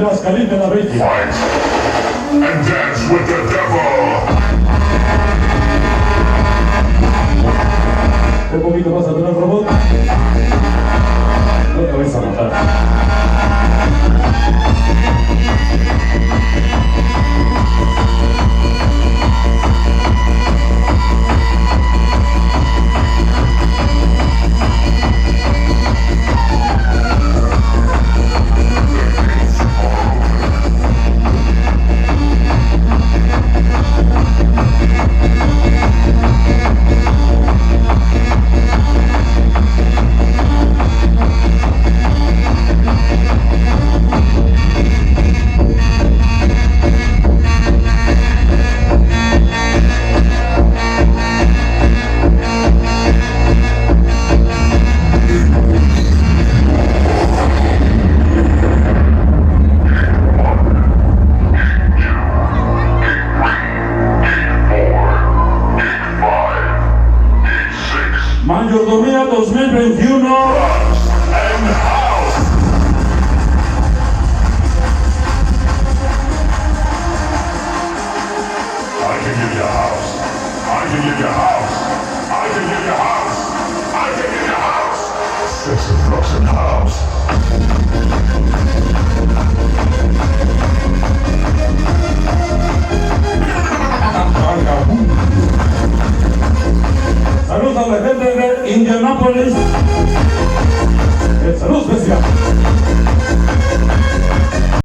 Caliente la Bella. Fight and dance with the devil. Un poquito más atrás, robot. No te vais a matar. Mayordomía 2021 And house. I can give you a house. I can give you a house. I can give you a house. I can give you a house. Sex and drugs and house. Saludos a la gente de Indianápolis.